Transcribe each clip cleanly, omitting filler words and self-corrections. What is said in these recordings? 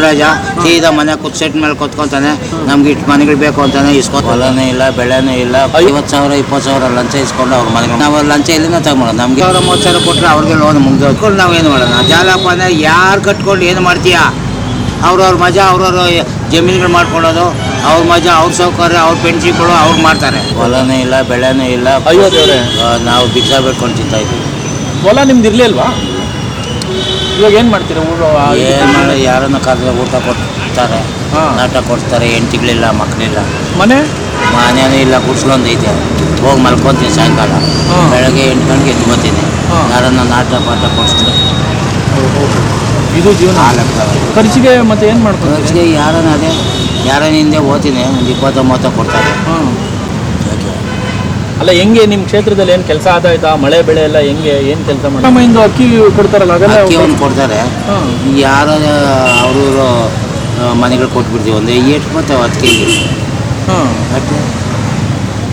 ಮುಂಡ್ರಾಜ ಸೀದಾ ಮನೆ ಸೆಟ್ ಮೇಲೆ ಕೊತ್ಕೊತಾನೆ. ನಮ್ಗೆ ಇಟ್ಟು ಮನೆಗಳು ಬೇಕು ಅಂತಾನೆ ಹೊಲನೂ ಇಲ್ಲ ಬೆಳೆನೂ ಇಲ್ಲ. 50,000 20,000 ಲಂಚ ಇಸ್ಕೊಂಡು ಅವ್ರ ಮನೆಗಳು ನಾವು ಲಂಚ ಇಲ್ಲಿಂದ ತಗೊಳ್ಳೋದು. ನಮ್ಗೆ 30,000 ಕೊಟ್ಟರೆ ಅವ್ರಿಗೆ ಲೋನ್ ಮುಗ್ದು ನಾವೇನು ಮಾಡೋಣ. ಜಾಲಪಾನ ಯಾರು ಕಟ್ಕೊಂಡು ಏನು ಮಾಡ್ತೀಯಾ? ಅವ್ರವ್ರ ಮಜಾ ಅವ್ರವ್ರ ಜಮೀನುಗಳು ಮಾಡ್ಕೊಳ್ಳೋದು, ಅವ್ರ ಮಜಾ ಅವ್ರ ಸೌಕರ್ಯ ಅವ್ರ ಪೆನ್ಷನ್ಗಳು ಅವ್ರು ಮಾಡ್ತಾರೆ. ಹೊಲನೂ ಇಲ್ಲ ಬೆಳೆನೂ ಇಲ್ಲ. ನಾವು ಭಿಕ್ಷಾ ಬೇಡ್ಕೊಂಡು ತಿಂತಾ ಇದ್ದೀವಿ. ಹೊಲ ನಿಮ್ದು ಇರಲಿಲ್ವಾ? ಇವಾಗ ಏನು ಮಾಡ್ತೀರಾ? ಏನು ಮಾಡಿ ಯಾರನ್ನ ಕರೆದ್ರೆ ಊಟ ಕೊಡ್ತಾರೆ, ನಾಟ ಕೊಡ್ತಾರೆ. ಹೆಂಡತಿಗಳಿಲ್ಲ ಮಕ್ಕಳಿಲ್ಲ, ಮನೇನೂ ಇಲ್ಲ. ಗುಡ್ಸ್ಲೊಂದು ಐತೆ, ಹೋಗಿ ಮಲ್ಕೊತೀನಿ. ಸಾಯಂಕಾಲ ಬೆಳಗ್ಗೆ 8 ಗಂಟೆಗೆ ಎದ್ದು ಬರ್ತೀನಿ. ಯಾರನ್ನ ನಾಟ ಪಾಠ ಕೊಡಿಸ್ತಾರೆ. ಇದು ಜೀವನ. ಖರ್ಚಿಗೆ ಮತ್ತೆ ಏನು ಮಾಡ್ತಾರೆ? ಖರ್ಚಿಗೆ ಯಾರನ್ನ ಅದೇ ಯಾರನ್ನ ಹಿಂದೆ ಓದ್ತೀನಿ. ಒಂದು 20-30 ಕೊಡ್ತಾರೆ. ಅಲ್ಲ, ಹೆಂಗೆ ನಿಮ್ಮ ಕ್ಷೇತ್ರದಲ್ಲಿ ಏನು ಕೆಲಸ ಆದಾಯ್ತಾ? ಮಳೆ ಬೆಳೆ ಎಲ್ಲ ಹೆಂಗೆ, ಏನು ಕೆಲಸ ಮಾಡಿ ಅಕ್ಕಿ ಕೊಡ್ತಾರಲ್ಲ, ಅದೆಲ್ಲ ಅಕ್ಕಿ ಒಂದು ಕೊಡ್ತಾರೆ. ಯಾರೋ ಅವರು ಮನೆಗಳು ಕೊಟ್ಬಿಡ್ತೀವಿ. ಒಂದು 8 ಬರ್ತಾವೆ 10 kg.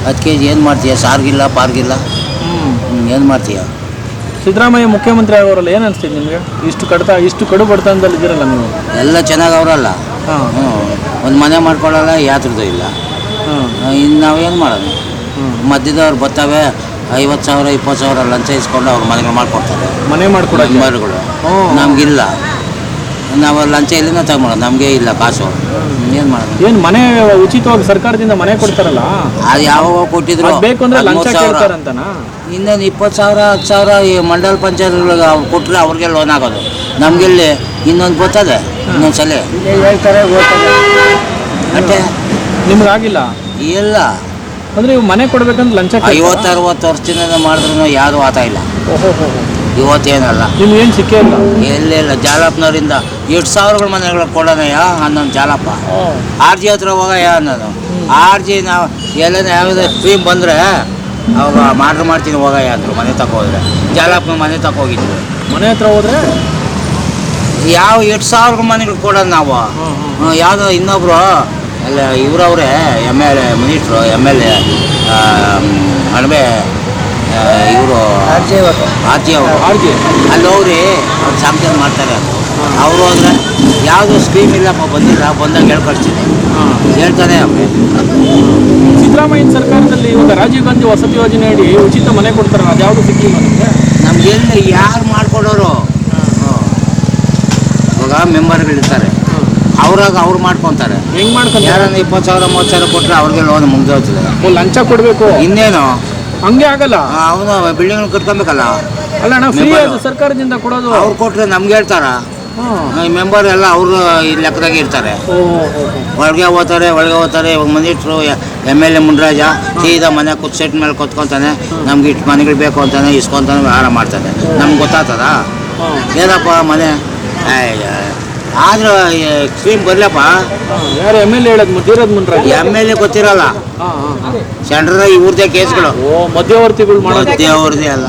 10 kg ಏನು ಮಾಡ್ತೀಯ? ಸಾರ್ಗಿಲ್ಲ ಪಾರ್ಗಿಲ್ಲ, ಏನು ಮಾಡ್ತೀಯ? ಸಿದ್ದರಾಮಯ್ಯ ಮುಖ್ಯಮಂತ್ರಿ ಆಗೋರಲ್ಲ, ಏನು ಅನಿಸ್ತಿದೆ ನಿಮಗೆ? ಇಷ್ಟು ಕಡು ಬಡತನದಲ್ಲಿ ಇದ್ದೀರಲ್ಲ ನೀವು. ಎಲ್ಲ ಚೆನ್ನಾಗಿ ಅವರಲ್ಲ. ಒಂದು ಮನೆ ಮಾಡ್ಕೊಳ್ಳಲ್ಲ, ಯಾತ್ರದ್ದು ಇಲ್ಲ. ಇನ್ನು ನಾವೇನು ಮಾಡೋದು? ಮಧ್ಯದವ್ರು ಬರ್ತಾವೆ, 50,000 20,000 ಲಂಚ ಇಸ್ಕೊಂಡು ಅವ್ರ ಮನೆಗಳು ಮಾಡ್ಕೊಡ್ತಾರೆ. ಮನೆ ಮಾಡ್ಕೊಡೋದು ಮನೆಗಳು ನಮಗಿಲ್ಲ. ನಾವು ಲಂಚ ಇಲ್ಲಿಂದ ತಗೊಳ್ಳೋದು. ನಮಗೆ ಇಲ್ಲ ಕಾಸು, ಏನು ಮಾಡೋದು? ಏನು ಮನೆ ಉಚಿತವಾಗಿ ಸರ್ಕಾರದಿಂದ ಮನೆ ಕೊಡ್ತಾರಲ್ಲ, ಅದು ಯಾವಾಗ ಕೊಟ್ಟಿದ್ರು ಬೇಕು ಅಂದ್ರೆ ಲಂಚ ಕೇಳ್ತಾರಂತನಾ? ಇನ್ನೊಂದು 20,000 10,000 ಈ ಮಂಡಲ ಪಂಚಾಯತ್ಗಳಿಗೆ ಅವ್ರು ಕೊಟ್ಟರೆ ಅವ್ರಿಗೆ ಲೋನ್ ಆಗೋದು. ನಮಗೆಲ್ಲಿ ಇನ್ನೊಂದು ಬರ್ತದೆ, ಇನ್ನೊಂದು ಸಲ ಹೇಳ್ತಾರೆ ಅಷ್ಟೇ. ನಿಮ್ಗಾಗಿಲ್ಲ? ಇಲ್ಲ ಅಂದರೆ ಇವು ಮನೆ ಕೊಡ್ಬೇಕಂದ್ರೆ ಲಂಚ 50-60 ವರ್ಷದಿಂದ ಮಾಡಿದ್ರು ಯಾರು ಆತ ಇಲ್ಲ. ಇವತ್ತೇನಲ್ಲ, ನಿಮ್ಗೆ ಏನು ಸಿಕ್ಕೇ ಇಲ್ಲ? ಎಲ್ಲೆಲ್ಲ ಜಾಲಪ್ಪನವರಿಂದ 8,000 ಮನೆಗಳು ಕೊಡೋಣಯ್ಯ ಅನ್ನೋದು ಜಾಲಪ್ಪ. RG ಹತ್ರ ಹೋಗಯ್ಯ ಅನ್ನೋದು. RG ನಾವು ಎಲ್ಲ ಯಾವುದೇ ಸ್ಕೀಮ್ ಬಂದರೆ ಅವಾಗ ಮಾಡ್ತೀನಿ ಹೋಗಯ್ಯ ಅಂದರು. ಮನೆ ತಗೋದ್ರೆ ಜಾಲಪ್ಪನ ಮನೆ ತಗೋಗಿದ್ರು. ಮನೆ ಹತ್ರ ಹೋದ್ರೆ ಯಾವ 8,000 ಮನೆಗಳು ಕೊಡೋದು ನಾವು. ಯಾವುದೋ ಇನ್ನೊಬ್ರು ಅಲ್ಲ ಇವರವ್ರೆ MLA ಮಿನಿಸ್ಟ್ರು MLA ಅಣಬೆ ಇವರು RG ಅವರು ಅಲ್ಲಿ ಹೋಗ್ರಿ ಅವ್ರು ಸಾಂಕ್ಷನ್ ಮಾಡ್ತಾರೆ. ಅವರು ಹೋದ್ರೆ ಯಾವುದೋ ಸ್ಕೀಮ್ ಇಲ್ಲಪ್ಪ, ಬಂದಿಲ್ಲ, ಬಂದಾಗ ಹೇಳ್ಕೊಳ್ತೀನಿ ಹೇಳ್ತಾರೆ. ಸಿದ್ದರಾಮಯ್ಯ ಸರ್ಕಾರದಲ್ಲಿ ಇವಾಗ ರಾಜೀವ್ ಗಾಂಧಿ ವಸತಿ ಯೋಜನೆ ಅಡಿ ಉಚಿತ ಮನೆ ಕೊಡ್ತಾರಲ್ಲ, ಅದು ಯಾವುದು ಸಿಕ್ಕಿಲ್ಲ ನಿಮಗೆ? ನಮ್ಗೆ ಎಲ್ಲಿ ಯಾರು ಮಾಡ್ಕೊಡೋರು? ಇವಾಗ ಮೆಂಬರ್ಗಳಿರ್ತಾರೆ, ಅವ್ರಾಗ ಅವ್ರು ಮಾಡ್ಕೊತಾರೆ. ಹೆಂಗೆ ಮಾಡ್ತಾರೆ? ಯಾರನ್ನ 20,000 30,000 ಕೊಟ್ಟರೆ ಅವ್ರಿಗೆ ಲೋನ್ ಮುಗ್ದೋಗ್ತದೆ. ಲಂಚ ಕೊಡಬೇಕು, ಇನ್ನೇನು? ಹಂಗೆ ಆಗಲ್ಲ. ಅವನು ಬಿಲ್ಡಿಂಗ್ ಕಟ್ಕೊಬೇಕಲ್ಲ. ಅಲ್ಲ, ನಾವು ಫ್ರೀ ಸರ್ಕಾರದಿಂದ ಕೊಡೋದು. ಅವ್ರು ಕೊಟ್ಟರೆ ನಮ್ಗೆ ಹೇಳ್ತಾರ. ಈ ಮೆಂಬರ್ ಎಲ್ಲ ಅವರು ಈ ಲೆಕ್ಕದಾಗೆ ಇರ್ತಾರೆ. ಒಳಗೆ ಹೋಗ್ತಾರೆ. ಇವಾಗ ಮಿನಿಸ್ಟ್ರು MLA ಮುಂಡ್ರಾಜ ಸೀದಾ ಮನೆ ಸೆಟ್ ಮೇಲೆ ಕೊತ್ಕೊತಾನೆ. ನಮ್ಗೆ ಇಟ್ಟು ಮನೆಗಳು ಬೇಕು ಅಂತಾನೆ ಇಸ್ಕೊತಾನೆ ವ್ಯವಹಾರ ಮಾಡ್ತಾನೆ. ನಮ್ಗೆ ಗೊತ್ತಾಗ್ತದ ಏನಪ್ಪ ಮನೆ? ಆದ್ರೂ ಸ್ಕೀಮ್ ಬರಲಪ್ಪ. ಯಾರು MLA ಹೇಳೋದು? ಧೀರಜ್ ಮುಂಡ್ರಾಜ್. MLA ಗೊತ್ತಿರಲ್ಲ. ಸೆಂಟ್ರದ ಇವ್ರದೇ ಕೇಸ್ಗಳು, ಮಧ್ಯವರ್ತಿಗಳು ಮಾಡೋದು. ಮಧ್ಯವರ್ತಿ ಅಲ್ಲ.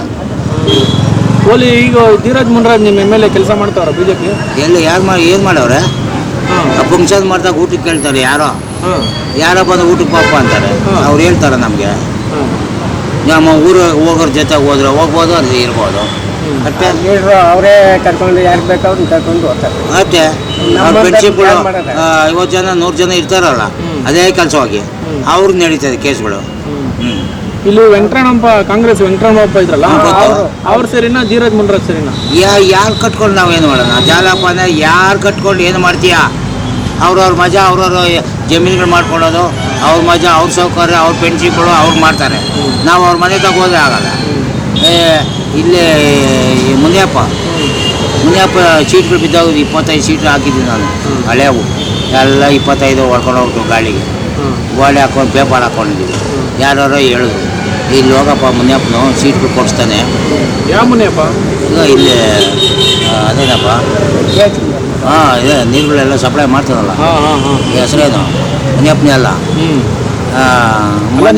ಓಲಿ ಈಗ ಧೀರಜ್ ಮುಂಡ್ರಾಜ್ ನಿಮ್ಮ MLA ಕೆಲಸ ಮಾಡ್ತಾವ್ರ ಬಿಜೆಪಿ? ಎಲ್ಲಿ ಏನು ಮಾಡವ್ರೆ? ಫಂಕ್ಷನ್ ಮಾಡ್ದಾಗ ಊಟಕ್ಕೆ ಕೇಳ್ತಾರೆ. ಯಾರೋ ಬಂದು ಊಟಕ್ಕೆ ಪಾಪ ಅಂತಾರೆ. ಅವ್ರು ಹೇಳ್ತಾರೆ ನಮಗೆ. ನಮ್ಮ ಊರು ಹೋಗೋರ ಜೊತೆ ಹೋದ್ರೆ ಹೋಗ್ಬೋದು, ಅಲ್ಲಿ ಇರ್ಬೋದು. ಅಷ್ಟೇ. ಅವರೇ ಕರ್ಕೊಂಡು ಯಾರು ಬೇಕು ಅವ್ರನ್ನ ಕರ್ಕೊಂಡು ಹೋಗ್ತಾರೆ ಅಷ್ಟೇ. ಅವ್ರ ಫ್ರೆಂಡ್ಶಿಪ್ಗಳು 50 ಜನ 100 ಜನ ಇರ್ತಾರಲ್ಲ, ಅದೇ ಕೆಲಸವಾಗಿ ಅವ್ರಿಗೆ ನಡೀತದೆ ಕೇಸ್ಗಳು. ಇಲ್ಲಿ ವೆಂಕಟರಮಣಪ್ಪ, ಕಾಂಗ್ರೆಸ್ ವೆಂಕಟರಮಣಪ್ಪ ಇದ್ರಲ್ಲ, ಅವ್ರು ಸರಿನಾ ಧೀರಜ್ ಮುಂಡ್ರಾಜ್ ಸರಿನಾ? ಯಾರು ಕಟ್ಕೊಂಡು ನಾವೇನು ಮಾಡೋಣ? ಜಾಲಪಾನ ಯಾರು ಕಟ್ಕೊಂಡು ಏನು ಮಾಡ್ತೀಯಾ? ಅವ್ರವ್ರ ಮಜಾ ಅವ್ರವ್ರ ಜಮೀನುಗಳು ಮಾಡ್ಕೊಳ್ಳೋದು, ಅವ್ರ ಮಜಾ ಅವ್ರ ಸೌಕರ್ಯ ಅವ್ರ ಪೆನ್ಷನ್ಗಳು ಅವ್ರು ಮಾಡ್ತಾರೆ. ನಾವು ಅವ್ರ ಮನೆ ತಗೋದ್ರೆ ಆಗಲ್ಲ. ಇಲ್ಲೇ ಮುನಿಯಪ್ಪ ಸೀಟ್ಗಳು ಬಿದ್ದಾಗ 25 ಸೀಟ್ ಹಾಕಿದ್ದೀನಿ ನಾನು. ಹಳೆವು ಎಲ್ಲ 25 ಹೊಡ್ಕೊಂಡು ಹೋಗ್ತು ಗಾಳಿಗೆ. ಗೋಡೆ ಹಾಕೊಂಡು ಪೇಪರ್ ಹಾಕ್ಕೊಂಡಿದ್ದೀವಿ. ಯಾರು ಹೇಳಿದ್ರು, ಇಲ್ಲಿ ಹೋಗಪ್ಪ ಮುನಿಯಪ್ಪನು ಸೀಟ್ಗಳು ಕೊಡಿಸ್ತಾನೆ. ಯಾವ ಮುನಿಯಪ್ಪ? ಈಗ ಇಲ್ಲಿ ಅದೇನಪ್ಪ, ಇದೆ ನೀರುಗಳೆಲ್ಲ ಸಪ್ಲೈ ಮಾಡ್ತಾರಲ್ಲ, ಹೆಸರೇನು ಮುನಿಯಪ್ಪನೇ ಅಲ್ಲ.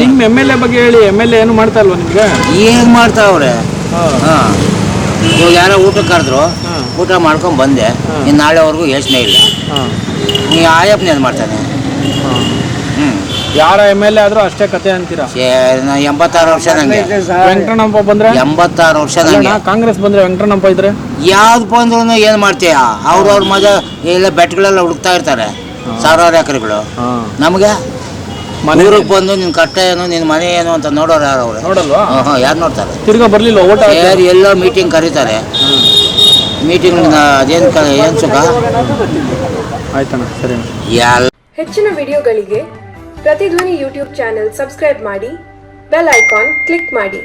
ನಿಮ್ಮ MLA ಬಗ್ಗೆ ಹೇಳಿ. MLA ಏನು ಮಾಡ್ತಾ ಇಲ್ವಾ ನಿಮಗೆ? ಏನು ಮಾಡ್ತಾವ್ರೆ? ಇವಾಗ ಯಾರೋ ಊಟಕ್ಕೆ ಕರೆದ್ರು, ಊಟ ಮಾಡ್ಕೊಂಡು ಬಂದೆ. ಇನ್ನು ನಾಳೆವರೆಗೂ ಯೋಚನೆ ಇಲ್ಲ. ನೀ ಆಯಪ್ಪನ ಏನು ಮಾಡ್ತಾನೆ? ಯಾರ MLA ಆದ್ರೂ ಅಷ್ಟೇ ಕತೆ ಅಂತೀರಾ? 86 ವರ್ಷ ನಂಗೆ. ವೆಂಕಟರಮಣಪ್ಪ ಬಂದ್ರೆ 86 ವರ್ಷ ನಂಗೆ. ಕಾಂಗ್ರೆಸ್ ಬಂದ್ರೆ ವೆಂಕಟರಮಣಪ್ಪ ಇದ್ರೆ ಯಾವ್ದು ಬಂದ್ರು ಏನು ಮಾಡ್ತೀಯ? ಅವ್ರವ್ರ ಮಜಾ ಎಲ್ಲ ಬೆಟ್ಗಳೆಲ್ಲ ಹುಡುಕ್ತಾ ಇರ್ತಾರೆ, ಸಾವಿರಾರು ಎಕರೆಗಳು. ನಮಗೆ ಊರಿಗೆ ಬಂದು ನಿನ್ನ ಕಷ್ಟ ಏನು, ನಿನ್ನ ಮನೆ ಏನು ಅಂತ ನೋಡೋರು ಯಾರು ಅವರು? ನೋಡಲ್ವಾ? ಯಾರು ನೋಡ್ತಾರೆ? ತಿರ್ಗಾ ಬರ್ಲಿಲ್ಲ ಓಟ್ ಎಲ್ಲೋ ಮೀಟಿಂಗ್ ಕರೀತಾರೆ, ಮೀಟಿಂಗ್ ಅದೇನು ಏನು ಸುಖ? ಆಯ್ತಣ್ಣ, ಸರಿ. ಹೆಚ್ಚಿನ ವಿಡಿಯೋಗಳಿಗೆ ಪ್ರತಿಧ್ವನಿ ಯೂಟ್ಯೂಬ್ ಚಾನೆಲ್ ಸಬ್ಸ್ಕ್ರೈಬ್ ಮಾಡಿ, ಬೆಲ್ ಐಕಾನ್ ಕ್ಲಿಕ್ ಮಾಡಿ.